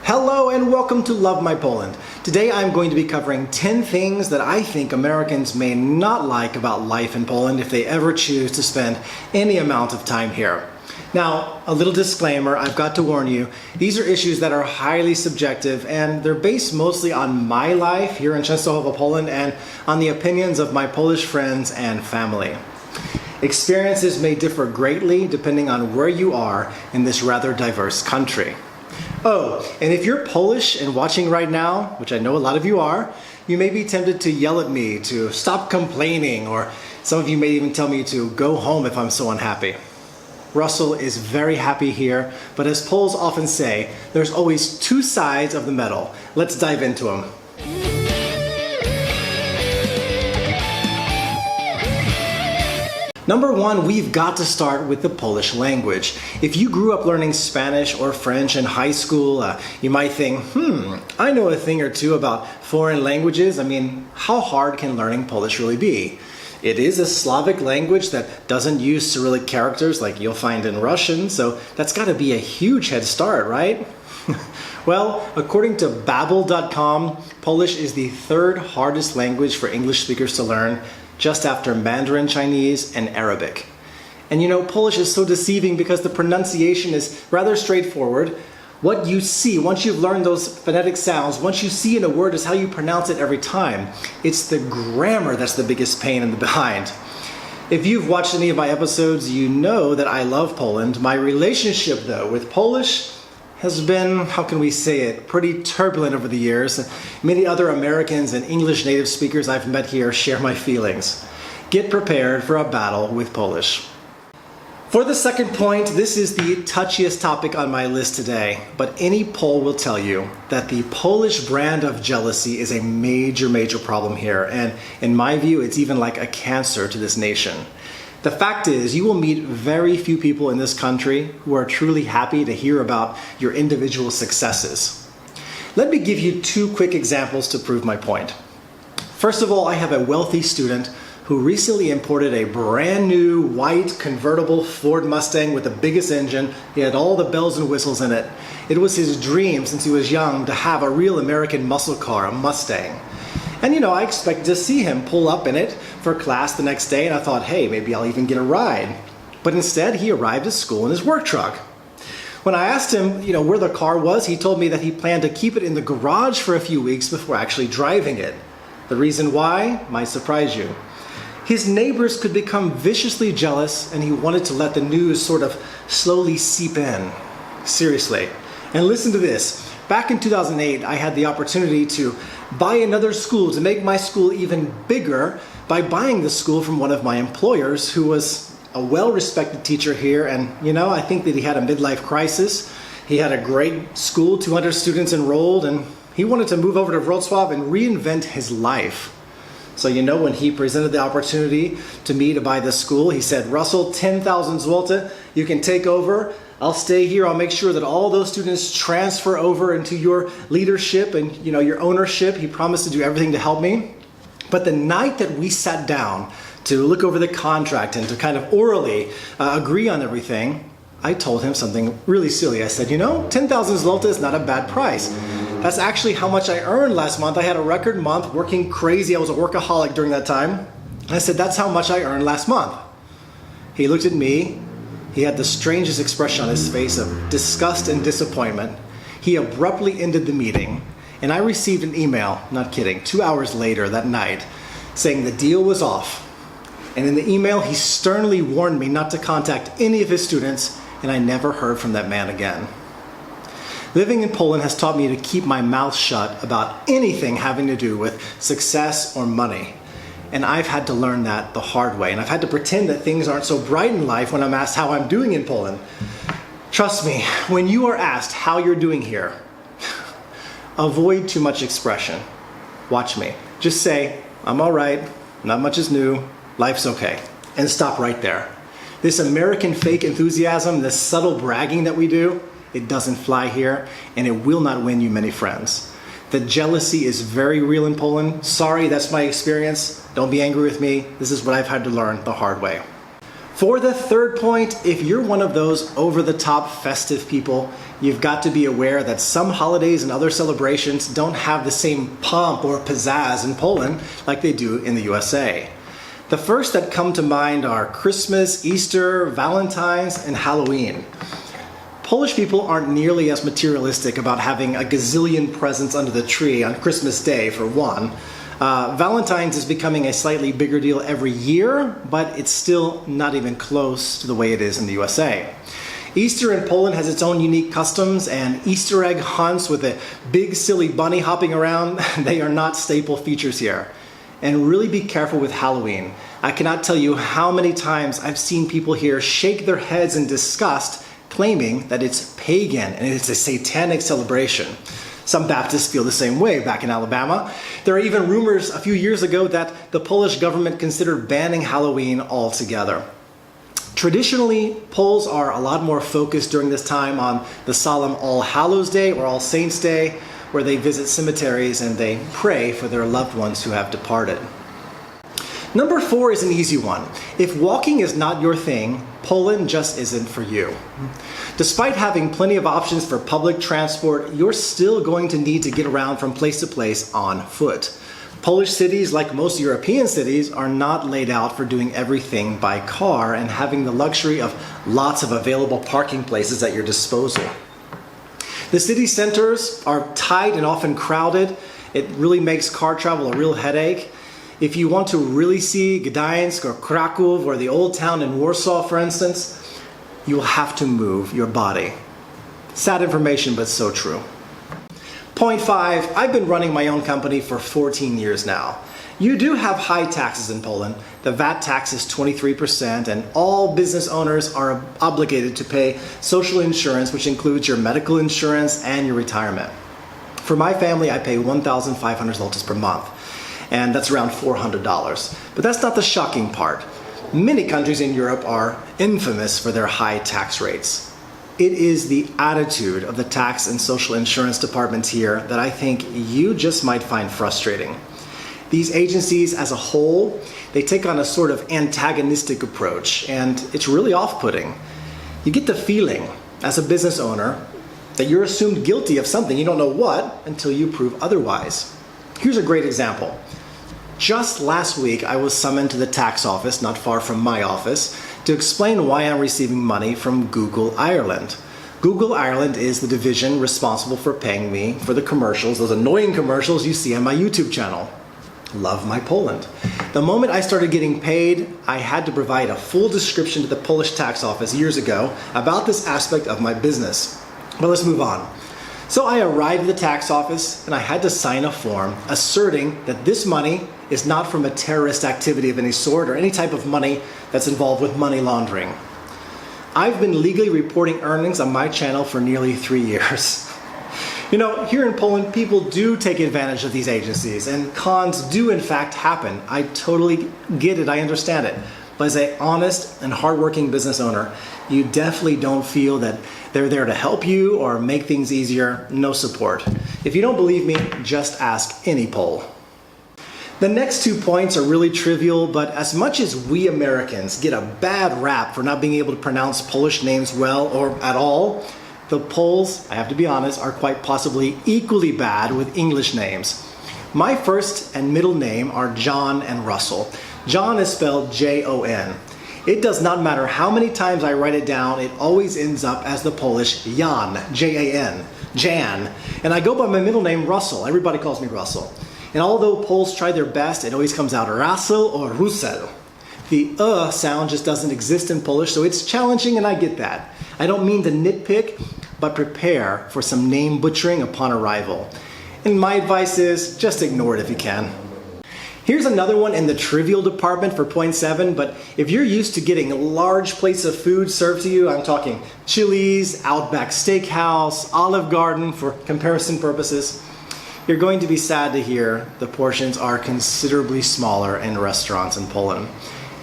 Hello and welcome to Love My Poland. Today I'm going to be covering 10 things that I think Americans may not like about life in Poland if they ever choose to spend any amount of time here. Now, a little disclaimer, I've got to warn you, these are issues that are highly subjective and they're based mostly on my life here in Częstochowa, Poland, and on the opinions of my Polish friends and family. Experiences may differ greatly depending on where you are in this rather diverse country. Oh, and if you're Polish and watching right now, which I know a lot of you are, you may be tempted to yell at me to stop complaining, or some of you may even tell me to go home if I'm so unhappy. Russell is very happy here, but as Poles often say, there's always two sides of the medal. Let's dive into them. Number one, we've got to start with the Polish language. If you grew up learning Spanish or French in high school, you might think, I know a thing or two about foreign languages. I mean, how hard can learning Polish really be? It is a Slavic language that doesn't use Cyrillic characters like you'll find in Russian, so that's got to be a huge head start, right? Well, according to Babbel.com, Polish is the third hardest language for English speakers to learn, just after Mandarin Chinese and Arabic. And you know, Polish is so deceiving because the pronunciation is rather straightforward. What you see, once you've learned those phonetic sounds, once you see in a word is how you pronounce it every time. It's the grammar that's the biggest pain in the behind. If you've watched any of my episodes, you know that I love Poland. My relationship, though, with Polish has been, how can we say it, pretty turbulent over the years. Many other Americans and English native speakers I've met here share my feelings. Get prepared for a battle with Polish. For the second point, this is the touchiest topic on my list today, but any Pole will tell you that the Polish brand of jealousy is a major problem here, and in my view, it's even like a cancer to this nation. The fact is, you will meet very few people in this country who are truly happy to hear about your individual successes. Let me give you two quick examples to prove my point. First of all, I have a wealthy student who recently imported a brand new white convertible Ford Mustang with the biggest engine. He had all the bells and whistles in it. It was his dream since he was young to have a real American muscle car, a Mustang. And you know, I expected to see him pull up in it for class the next day, and I thought, hey, maybe I'll even get a ride. But instead, he arrived at school in his work truck. When I asked him, where the car was, he told me that he planned to keep it in the garage for a few weeks before actually driving it. The reason why might surprise you. His neighbors could become viciously jealous, and he wanted to let the news sort of slowly seep in. Seriously. And listen to this. Back in 2008, I had the opportunity to buy another school, to make my school even bigger by buying the school from one of my employers who was a well-respected teacher here. And, I think that he had a midlife crisis. He had a great school, 200 students enrolled, and he wanted to move over to Wrocław and reinvent his life. So, when he presented the opportunity to me to buy this school, he said, Russell, 10,000 zloty, you can take over. I'll stay here. I'll make sure that all those students transfer over into your leadership and, your ownership. He promised to do everything to help me. But the night that we sat down to look over the contract and to kind of orally agree on everything, I told him something really silly. I said, 10,000 zloty is not a bad price. That's actually how much I earned last month. I had a record month, working crazy. I was a workaholic during that time. I said, that's how much I earned last month. He looked at me. He had the strangest expression on his face of disgust and disappointment. He abruptly ended the meeting, and I received an email, not kidding, 2 hours later that night, saying the deal was off. And in the email, he sternly warned me not to contact any of his students, and I never heard from that man again. Living in Poland has taught me to keep my mouth shut about anything having to do with success or money. And I've had to learn that the hard way. And I've had to pretend that things aren't so bright in life when I'm asked how I'm doing in Poland. Trust me, when you are asked how you're doing here, avoid too much expression. Watch me. Just say, I'm all right, not much is new, life's okay. And stop right there. This American fake enthusiasm, this subtle bragging that we do, it doesn't fly here, and it will not win you many friends. The jealousy is very real in Poland. Sorry, that's my experience. Don't be angry with me. This is what I've had to learn the hard way. For the third point, if you're one of those over-the-top festive people, you've got to be aware that some holidays and other celebrations don't have the same pomp or pizzazz in Poland like they do in the USA. The first that come to mind are Christmas, Easter, Valentine's, and Halloween. Polish people aren't nearly as materialistic about having a gazillion presents under the tree on Christmas Day, for one. Valentine's is becoming a slightly bigger deal every year, but it's still not even close to the way it is in the USA. Easter in Poland has its own unique customs, and Easter egg hunts with a big silly bunny hopping around, they are not staple features here. And really be careful with Halloween. I cannot tell you how many times I've seen people here shake their heads in disgust, claiming that it's pagan and it's a satanic celebration. Some Baptists feel the same way back in Alabama. There are even rumors a few years ago that the Polish government considered banning Halloween altogether. Traditionally, Poles are a lot more focused during this time on the solemn All Hallows Day or All Saints Day, where they visit cemeteries and they pray for their loved ones who have departed. Number 4 is an easy one. If walking is not your thing, Poland just isn't for you. Despite having plenty of options for public transport, you're still going to need to get around from place to place on foot. Polish cities, like most European cities, are not laid out for doing everything by car and having the luxury of lots of available parking places at your disposal. The city centers are tight and often crowded. It really makes car travel a real headache. If you want to really see Gdańsk or Kraków or the Old Town in Warsaw, for instance, you will have to move your body. Sad information, but so true. Point 5, I've been running my own company for 14 years now. You do have high taxes in Poland. The VAT tax is 23%, and all business owners are obligated to pay social insurance, which includes your medical insurance and your retirement. For my family, I pay 1,500 zlotys per month, and that's around $400. But that's not the shocking part. Many countries in Europe are infamous for their high tax rates. It is the attitude of the tax and social insurance departments here that I think you just might find frustrating. These agencies as a whole, they take on a sort of antagonistic approach, and it's really off-putting. You get the feeling, as a business owner, that you're assumed guilty of something, you don't know what, until you prove otherwise. Here's a great example. Just last week, I was summoned to the tax office, not far from my office, to explain why I'm receiving money from Google Ireland. Google Ireland is the division responsible for paying me for the commercials, those annoying commercials you see on my YouTube channel. Love my Poland. The moment I started getting paid, I had to provide a full description to the Polish tax office years ago about this aspect of my business. But let's move on. So I arrived at the tax office and I had to sign a form asserting that this money is not from a terrorist activity of any sort or any type of money that's involved with money laundering. I've been legally reporting earnings on my channel for nearly 3 years. You know, here in Poland, people do take advantage of these agencies, and cons do in fact happen. I totally get it, I understand it. But as an honest and hardworking business owner, you definitely don't feel that they're there to help you or make things easier. No support. If you don't believe me, just ask any Pole. The next 2 points are really trivial, but as much as we Americans get a bad rap for not being able to pronounce Polish names well or at all, the Poles, I have to be honest, are quite possibly equally bad with English names. My first and middle name are John and Russell. John is spelled J-O-N. It does not matter how many times I write it down, it always ends up as the Polish Jan, J-A-N, Jan. And I go by my middle name, Russell. Everybody calls me Russell. And although Poles try their best, it always comes out Russell or Russell. The sound just doesn't exist in Polish, so it's challenging, and I get that. I don't mean to nitpick, but prepare for some name butchering upon arrival. And my advice is, just ignore it if you can. Here's another one in the trivial department for point 7, but if you're used to getting large plates of food served to you, I'm talking Chili's, Outback Steakhouse, Olive Garden for comparison purposes, you're going to be sad to hear the portions are considerably smaller in restaurants in Poland.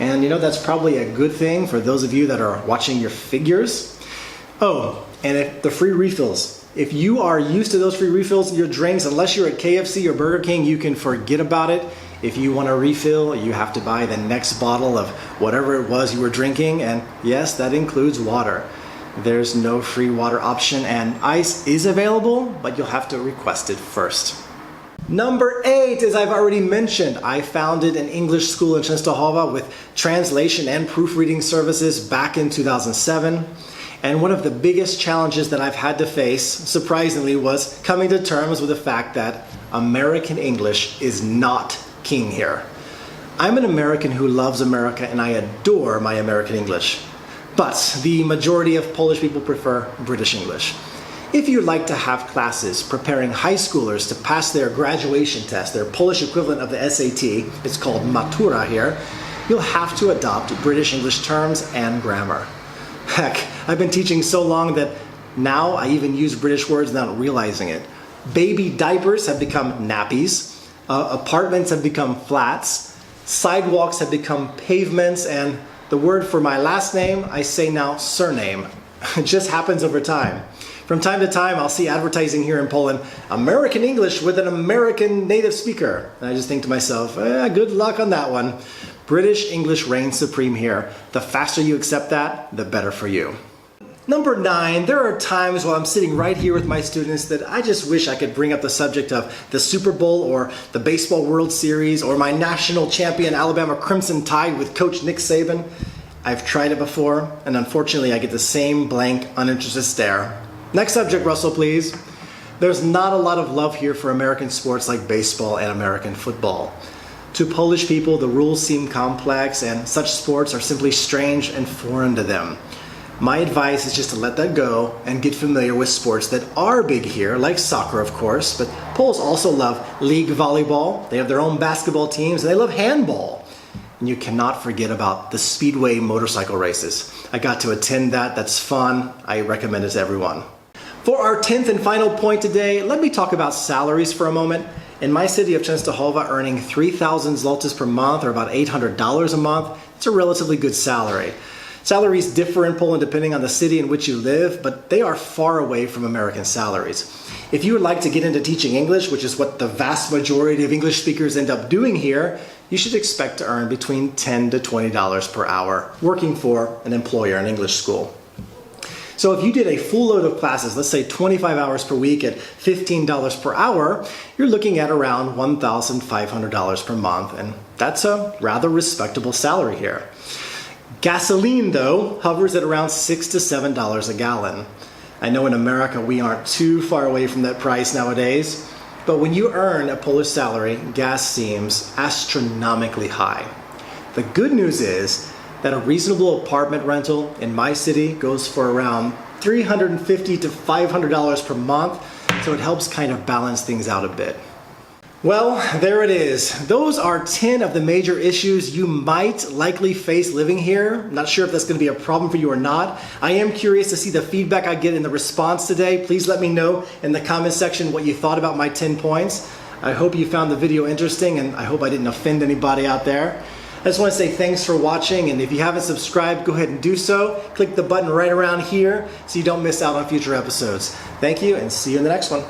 And you know, that's probably a good thing for those of you that are watching your figures. Oh, and the free refills. If you are used to those free refills in your drinks, unless you're at KFC or Burger King, you can forget about it. If you want a refill, you have to buy the next bottle of whatever it was you were drinking, and yes, that includes water. There's no free water option, and ice is available, but you'll have to request it first. Number 8, as I've already mentioned, I founded an English school in Częstochowa with translation and proofreading services back in 2007. And one of the biggest challenges that I've had to face, surprisingly, was coming to terms with the fact that American English is not king here. I'm an American who loves America, and I adore my American English. But the majority of Polish people prefer British English. If you'd like to have classes preparing high schoolers to pass their graduation test, their Polish equivalent of the SAT, it's called matura here, you'll have to adopt British English terms and grammar. Heck, I've been teaching so long that now I even use British words without realizing it. Baby diapers have become nappies, apartments have become flats, sidewalks have become pavements, and the word for my last name, I say now surname. It just happens over time. From time to time, I'll see advertising here in Poland, American English with an American native speaker. And I just think to myself, good luck on that one. British English reigns supreme here. The faster you accept that, the better for you. Number 9, there are times while I'm sitting right here with my students that I just wish I could bring up the subject of the Super Bowl or the Baseball World Series or my national champion Alabama Crimson Tide with Coach Nick Saban. I've tried it before, and unfortunately I get the same blank, uninterested stare. Next subject, Russell, please. There's not a lot of love here for American sports like baseball and American football. To Polish people, the rules seem complex, and such sports are simply strange and foreign to them. My advice is just to let that go and get familiar with sports that are big here, like soccer, of course, but Poles also love league volleyball, they have their own basketball teams, and they love handball. And you cannot forget about the speedway motorcycle races. I got to attend that. That's fun. I recommend it to everyone. For our 10th and final point today, let me talk about salaries for a moment. In my city of Częstochowa, earning 3,000 zlotys per month, or about $800 a month, it's a relatively good salary. Salaries differ in Poland depending on the city in which you live, but they are far away from American salaries. If you would like to get into teaching English, which is what the vast majority of English speakers end up doing here, you should expect to earn between $10 to $20 per hour working for an employer in English school. So if you did a full load of classes, let's say 25 hours per week at $15 per hour, you're looking at around $1,500 per month, and that's a rather respectable salary here. Gasoline, though, hovers at around $6 to $7 a gallon. I know in America we aren't too far away from that price nowadays, but when you earn a Polish salary, gas seems astronomically high. The good news is that a reasonable apartment rental in my city goes for around $350 to $500 per month, so it helps kind of balance things out a bit. Well, there it is. Those are 10 of the major issues you might likely face living here. Not sure if that's going to be a problem for you or not. I am curious to see the feedback I get in the response today. Please let me know in the comment section what you thought about my 10 points. I hope you found the video interesting, and I hope I didn't offend anybody out there. I just want to say thanks for watching, and if you haven't subscribed, go ahead and do so. Click the button right around here so you don't miss out on future episodes. Thank you, and see you in the next one.